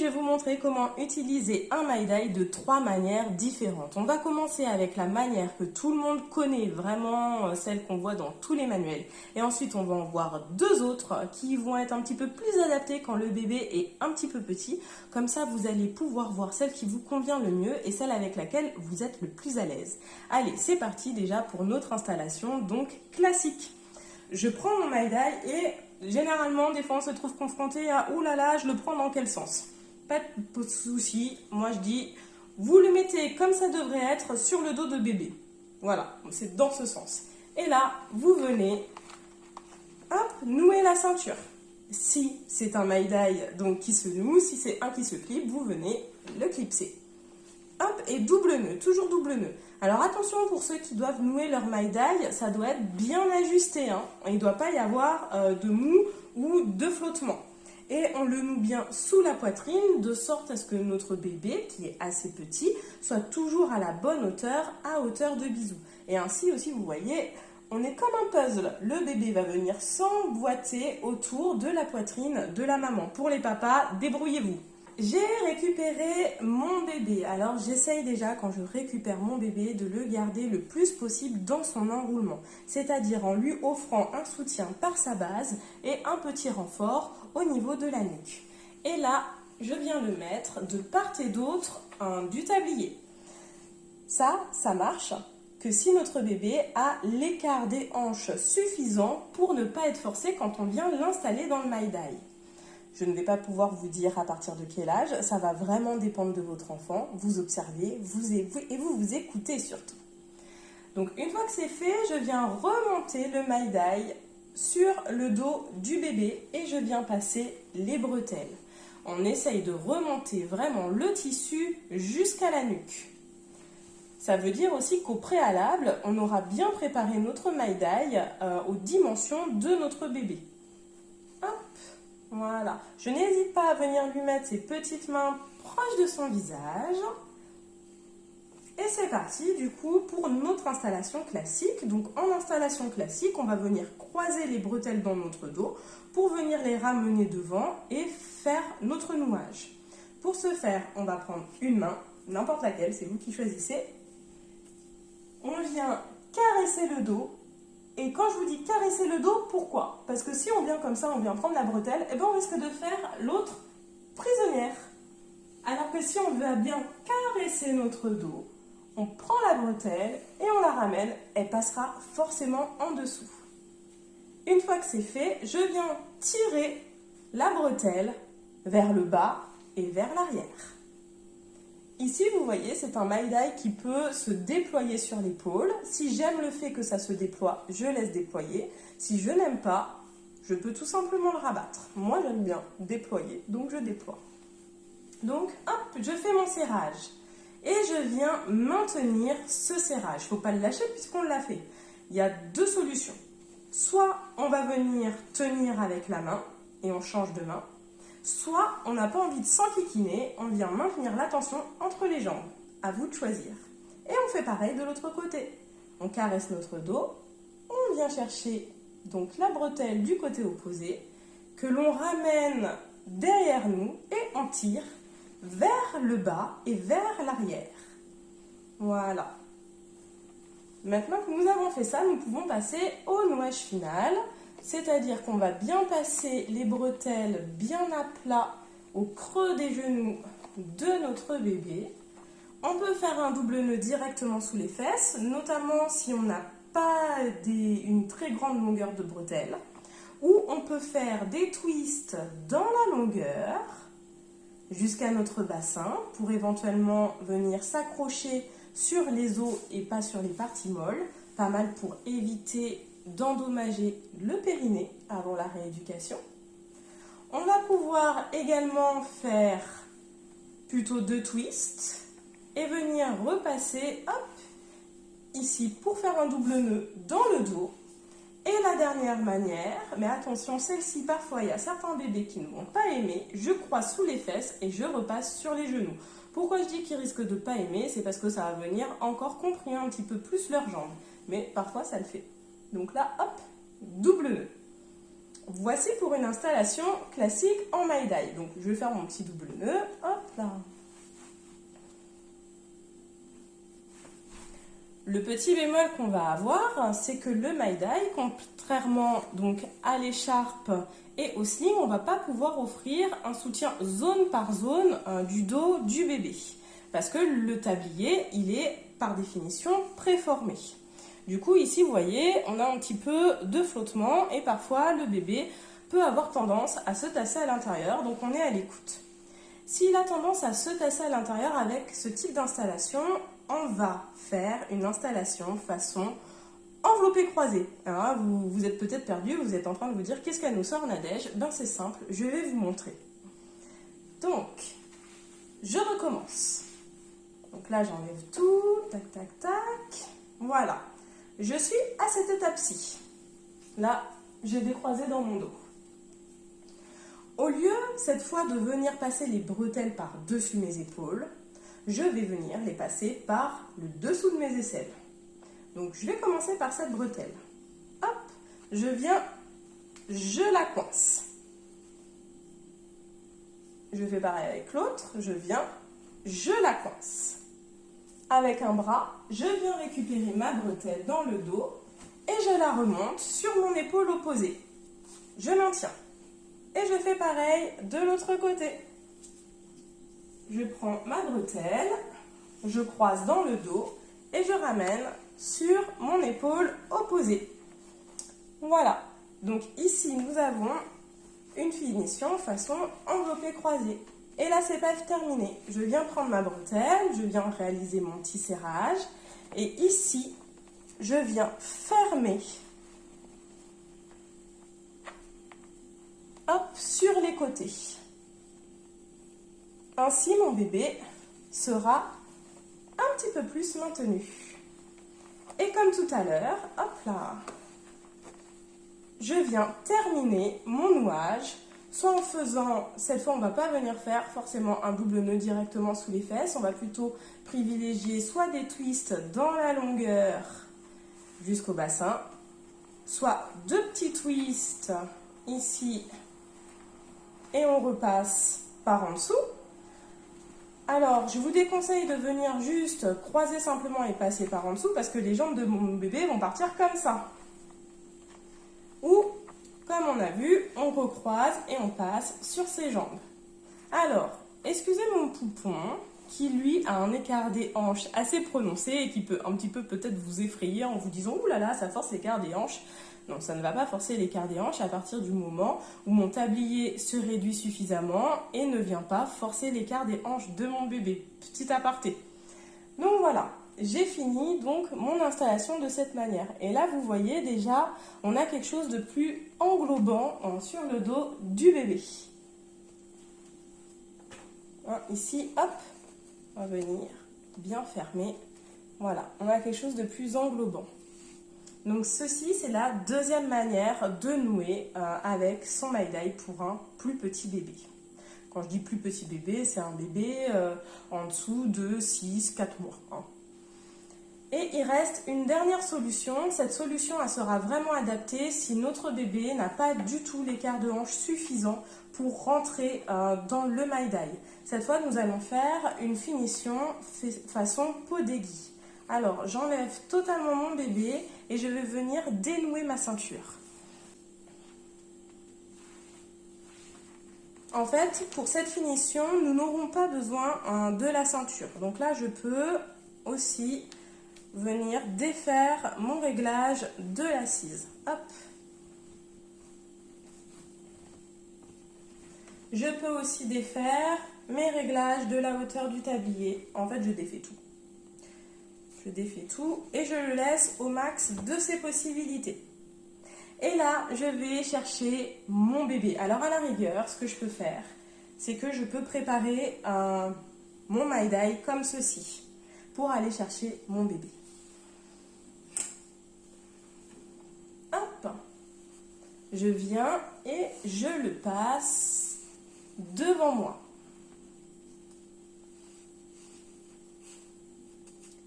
je vais vous montrer comment utiliser un maille-daï de 3 manières différentes. On va commencer avec la manière que tout le monde connaît, vraiment celle qu'on voit dans tous les manuels. Et ensuite, on va en voir 2 autres qui vont être un petit peu plus adaptées quand le bébé est un petit peu petit. Comme ça, vous allez pouvoir voir celle qui vous convient le mieux et celle avec laquelle vous êtes le plus à l'aise. Allez, c'est parti déjà pour notre installation, donc classique. Je prends mon maille-daï et généralement, des fois, on se trouve confronté à « Ouh là là, je le prends dans quel sens ?» Pas de souci, moi je dis, vous le mettez comme ça devrait être sur le dos de bébé. Voilà, c'est dans ce sens. Et là, vous venez, hop, nouer la ceinture. Si c'est un maille-daï donc qui se noue, si c'est un qui se clip, vous venez le clipser. Hop, et double nœud, toujours double nœud. Alors attention pour ceux qui doivent nouer leur maille-daï, ça doit être bien ajusté, hein. Il ne doit pas y avoir de mou ou de flottement. Et on le noue bien sous la poitrine, de sorte à ce que notre bébé, qui est assez petit, soit toujours à la bonne hauteur, à hauteur de bisou. Et ainsi aussi, vous voyez, on est comme un puzzle. Le bébé va venir s'emboîter autour de la poitrine de la maman. Pour les papas, débrouillez-vous. J'ai récupéré mon bébé. Alors j'essaye déjà quand je récupère mon bébé de le garder le plus possible dans son enroulement. C'est-à-dire en lui offrant un soutien par sa base et un petit renfort au niveau de la nuque. Et là, je viens le mettre de part et d'autre du tablier. Ça marche que si notre bébé a l'écart des hanches suffisant pour ne pas être forcé quand on vient l'installer dans le maille-daï. Je ne vais pas pouvoir vous dire à partir de quel âge, ça va vraiment dépendre de votre enfant. Vous observez, vous écoutez surtout. Donc une fois que c'est fait, je viens remonter le maille-daï sur le dos du bébé et je viens passer les bretelles. On essaye de remonter vraiment le tissu jusqu'à la nuque. Ça veut dire aussi qu'au préalable, on aura bien préparé notre maille-daï aux dimensions de notre bébé. Hop. Voilà, je n'hésite pas à venir lui mettre ses petites mains proches de son visage. Et c'est parti du coup pour notre installation classique. Donc en installation classique, on va venir croiser les bretelles dans notre dos pour venir les ramener devant et faire notre nouage. Pour ce faire, on va prendre une main, n'importe laquelle, c'est vous qui choisissez. On vient caresser le dos. Et quand je vous dis caresser le dos, pourquoi? Parce que si on vient comme ça, on vient prendre la bretelle, et bien on risque de faire l'autre prisonnière. Alors que si on veut bien caresser notre dos, on prend la bretelle et on la ramène, elle passera forcément en dessous. Une fois que c'est fait, je viens tirer la bretelle vers le bas et vers l'arrière. Ici, vous voyez, c'est un maille-daï qui peut se déployer sur l'épaule. Si j'aime le fait que ça se déploie, je laisse déployer. Si je n'aime pas, je peux tout simplement le rabattre. Moi, j'aime bien déployer, donc je déploie. Donc, hop, je fais mon serrage. Et je viens maintenir ce serrage. Il ne faut pas le lâcher puisqu'on l'a fait. Il y a 2 solutions. Soit on va venir tenir avec la main et on change de main. Soit on n'a pas envie de s'enquiquiner, on vient maintenir la tension entre les jambes. À vous de choisir. Et on fait pareil de l'autre côté. On caresse notre dos, on vient chercher donc la bretelle du côté opposé, que l'on ramène derrière nous et on tire vers le bas et vers l'arrière. Voilà. Maintenant que nous avons fait ça, nous pouvons passer au nouage final. C'est-à-dire qu'on va bien passer les bretelles bien à plat au creux des genoux de notre bébé. On peut faire un double nœud directement sous les fesses, notamment si on n'a pas une très grande longueur de bretelles. Ou on peut faire des twists dans la longueur jusqu'à notre bassin pour éventuellement venir s'accrocher sur les os et pas sur les parties molles. Pas mal pour éviter d'endommager le périnée avant la rééducation. On va pouvoir également faire plutôt 2 twists et venir repasser hop, ici pour faire un double nœud dans le dos. Et la dernière manière, mais attention, celle-ci parfois il y a certains bébés qui ne vont pas aimer, je croise sous les fesses et je repasse sur les genoux. Pourquoi je dis qu'ils risquent de ne pas aimer? C'est parce que ça va venir encore comprimer un petit peu plus leurs jambes. Mais parfois ça le fait. Donc là, hop, double nœud. Voici pour une installation classique en maille-daille. Donc je vais faire mon petit double nœud, hop là. Le petit bémol qu'on va avoir, c'est que le maille-daille, contrairement donc à l'écharpe et au sling, on ne va pas pouvoir offrir un soutien zone par zone du dos du bébé. Parce que le tablier, il est par définition préformé. Du coup, ici, vous voyez, on a un petit peu de flottement et parfois le bébé peut avoir tendance à se tasser à l'intérieur, donc on est à l'écoute. S'il a tendance à se tasser à l'intérieur avec ce type d'installation, on va faire une installation façon enveloppé croisé. Alors, vous êtes peut-être perdu, vous êtes en train de vous dire qu'est-ce qu'elle nous sort Nadège? Ben c'est simple, je vais vous montrer. Donc, je recommence. Donc là, j'enlève tout, tac, tac, tac. Voilà. Je suis à cette étape-ci. Là, j'ai décroisé dans mon dos. Au lieu, cette fois, de venir passer les bretelles par-dessus mes épaules, je vais venir les passer par le dessous de mes aisselles. Donc, je vais commencer par cette bretelle. Hop, je viens, je la coince. Je fais pareil avec l'autre, je viens, je la coince. Avec un bras, je viens récupérer ma bretelle dans le dos et je la remonte sur mon épaule opposée. Je maintiens. Et je fais pareil de l'autre côté. Je prends ma bretelle, je croise dans le dos et je ramène sur mon épaule opposée. Voilà. Donc ici, nous avons une finition façon enveloppé croisé. Et là, c'est pas terminé. Je viens prendre ma bretelle, je viens réaliser mon petit serrage. Et ici, je viens fermer. Hop, sur les côtés. Ainsi, mon bébé sera un petit peu plus maintenu. Et comme tout à l'heure, hop là, je viens terminer mon nouage, soit en faisant, cette fois on ne va pas venir faire forcément un double nœud directement sous les fesses, on va plutôt privilégier soit des twists dans la longueur jusqu'au bassin, soit deux petits twists ici et on repasse par en dessous. Alors, je vous déconseille de venir juste croiser simplement et passer par en dessous parce que les jambes de mon bébé vont partir comme ça. Ou, comme on a vu, on recroise et on passe sur ses jambes. Alors, excusez mon poupon qui lui a un écart des hanches assez prononcé et qui peut un petit peu peut-être vous effrayer en vous disant « Ouh là là, ça force l'écart des hanches ». Non, ça ne va pas forcer l'écart des hanches à partir du moment où mon tablier se réduit suffisamment et ne vient pas forcer l'écart des hanches de mon bébé. Petit aparté. Donc voilà, j'ai fini donc mon installation de cette manière. Et là, vous voyez déjà, on a quelque chose de plus englobant sur le dos du bébé. Ici, hop, on va venir bien fermer. Voilà, on a quelque chose de plus englobant. Donc ceci, c'est la deuxième manière de nouer avec son maille-daille pour un plus petit bébé. Quand je dis plus petit bébé, c'est un bébé en dessous de 6-4 mois. Hein. Et il reste une dernière solution. Cette solution, elle sera vraiment adaptée si notre bébé n'a pas du tout l'écart de hanche suffisant pour rentrer dans le maille-daille. Cette fois, nous allons faire une finition façon peau d'aiguille. Alors, j'enlève totalement mon bébé et je vais venir dénouer ma ceinture. En fait, pour cette finition, nous n'aurons pas besoin de la ceinture. Donc là, je peux aussi venir défaire mon réglage de l'assise. Hop. Je peux aussi défaire mes réglages de la hauteur du tablier. En fait, je défais tout. Je défais tout et je le laisse au max de ses possibilités. Et là, je vais chercher mon bébé. Alors à la rigueur, ce que je peux faire, c'est que je peux préparer mon maille-daille comme ceci pour aller chercher mon bébé. Hop, je viens et je le passe devant moi.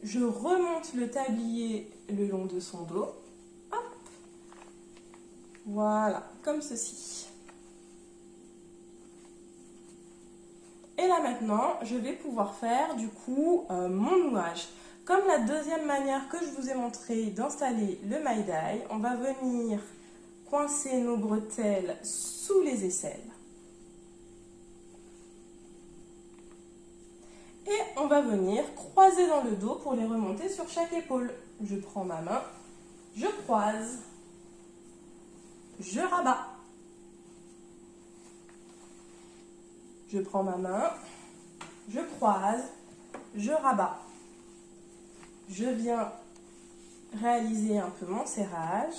Je remonte le tablier le long de son dos. Hop. Voilà, comme ceci. Et là maintenant, je vais pouvoir faire du coup mon nouage. Comme la deuxième manière que je vous ai montré d'installer le maille-daille, on va venir coincer nos bretelles sous les aisselles. Et on va venir croiser dans le dos pour les remonter sur chaque épaule. Je prends ma main, je croise, je rabats. Je prends ma main, je croise, je rabats. Je viens réaliser un peu mon serrage.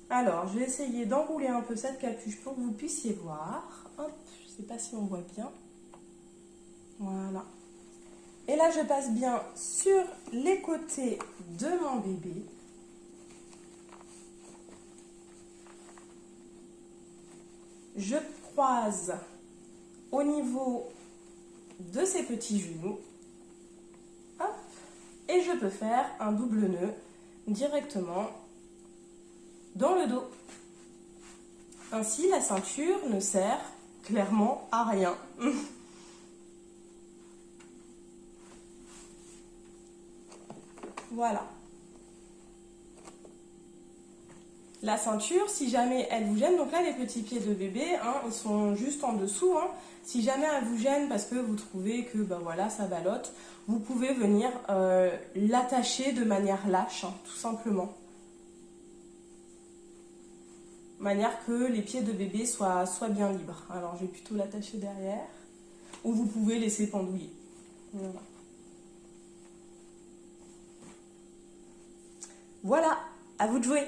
Alors, je vais essayer d'enrouler un peu cette capuche pour que vous puissiez voir. Hop, je ne sais pas si on voit bien. Voilà. Et là, je passe bien sur les côtés de mon bébé. Je croise au niveau de ses petits genoux. Hop. Et je peux faire un double nœud directement dans le dos. Ainsi, la ceinture ne sert clairement à rien. Voilà. La ceinture, si jamais elle vous gêne, donc là les petits pieds de bébé, hein, ils sont juste en dessous. Hein. Si jamais elle vous gêne parce que vous trouvez que ben voilà, ça ballotte, vous pouvez venir l'attacher de manière lâche, hein, tout simplement. De manière que les pieds de bébé soient bien libres. Alors je vais plutôt l'attacher derrière, ou vous pouvez laisser pendouiller. Voilà. Voilà, à vous de jouer.